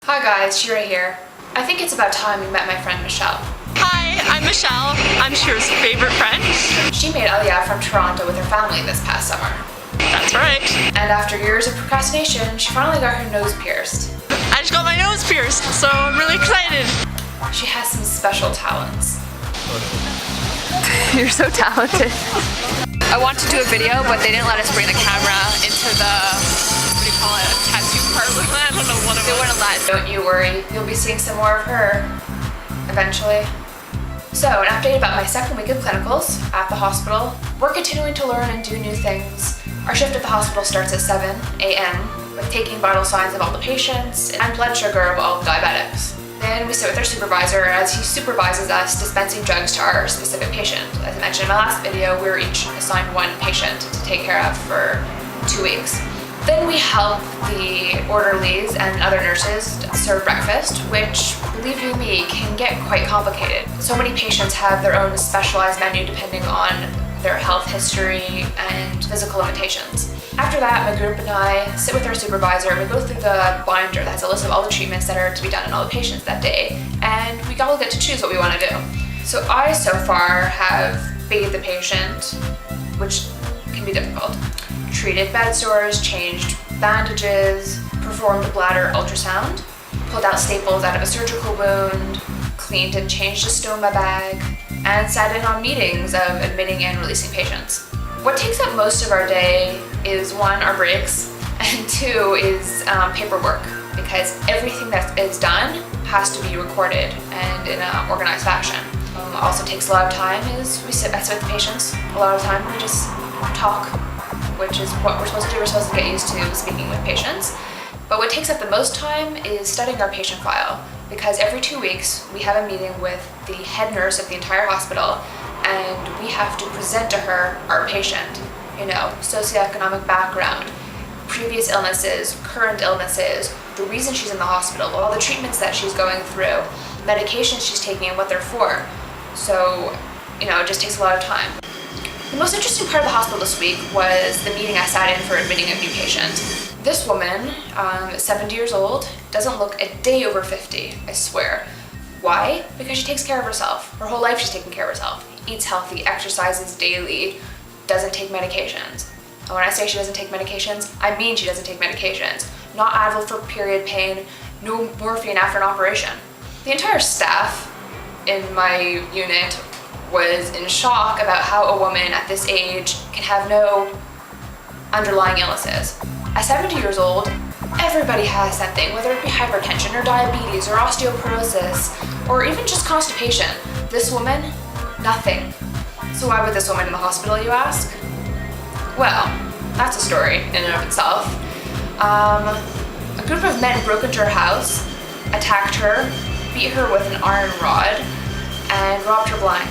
Hi guys, Shira here. I think it's about time we met my friend Michelle. Hi, I'm Michelle. I'm Shira's favorite friend. She made Aliyah from Toronto with her family this past summer. That's right. And after years of procrastination, she finally got her nose pierced. I just got my nose pierced, so I'm really excited. She has some special talents. You're so talented. I wanted to do a video, but they didn't let us bring the camera into the, what do you call it, tattoo parlor? I don't know what it was. They wouldn't let. Don't you worry, you'll be seeing some more of her eventually. So, an update about my second week of clinicals at the hospital. We're continuing to learn and do new things. Our shift at the hospital starts at 7 a.m. with taking vital signs of all the patients and blood sugar of all the diabetics. Then we sit with our supervisor as he supervises us dispensing drugs to our specific patient. As I mentioned in my last video, we were each assigned one patient to take care of for 2 weeks. Then we help the orderlies and other nurses serve breakfast, which, believe you me, can get quite complicated. So many patients have their own specialized menu depending on their health history and physical limitations. After that, my group and I sit with our supervisor and we go through the binder that has a list of all the treatments that are to be done on all the patients that day, and we all get to choose what we want to do. So I, so far, have bathed the patient, which can be difficult, treated bed sores, changed bandages, performed a bladder ultrasound, pulled out staples out of a surgical wound, cleaned and changed a stoma bag, and sat in on meetings of admitting and releasing patients. What takes up most of our day is 1, our breaks, and 2 is paperwork, because everything that is done has to be recorded and in an organized fashion. Also takes a lot of time is I sit with the patients. A lot of the time we just talk, which is what we're supposed to do. We're supposed to get used to speaking with patients. But what takes up the most time is studying our patient file, because every 2 weeks we have a meeting with the head nurse of the entire hospital, and we have to present to her our patient, socioeconomic background, previous illnesses, current illnesses, the reason she's in the hospital, all the treatments that she's going through, medications she's taking and what they're for. So, it just takes a lot of time. The most interesting part of the hospital this week was the meeting I sat in for admitting a new patient. This woman, 70 years old, doesn't look a day over 50, I swear. Why? Because she takes care of herself. Her whole life she's taking care of herself. Eats healthy, exercises daily, doesn't take medications. And when I say she doesn't take medications, I mean she doesn't take medications. Not Advil for period pain, no morphine after an operation. The entire staff in my unit was in shock about how a woman at this age can have no underlying illnesses. At 70 years old, everybody has something, whether it be hypertension or diabetes or osteoporosis or even just constipation. This woman, nothing. So why was this woman in the hospital, you ask? Well, that's a story in and of itself. A group of men broke into her house, attacked her, beat her with an iron rod, and robbed her blind.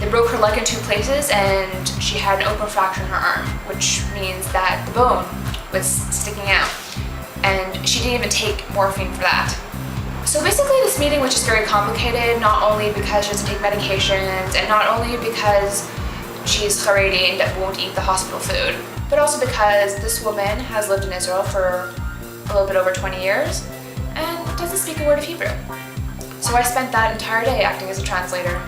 They broke her leg in 2 places and she had an open fracture in her arm, which means that the bone was sticking out. And she didn't even take morphine for that. So basically this meeting was just very complicated, not only because she doesn't take medications and not only because she's Haredi and won't eat the hospital food, but also because this woman has lived in Israel for a little bit over 20 years and doesn't speak a word of Hebrew. So I spent that entire day acting as a translator.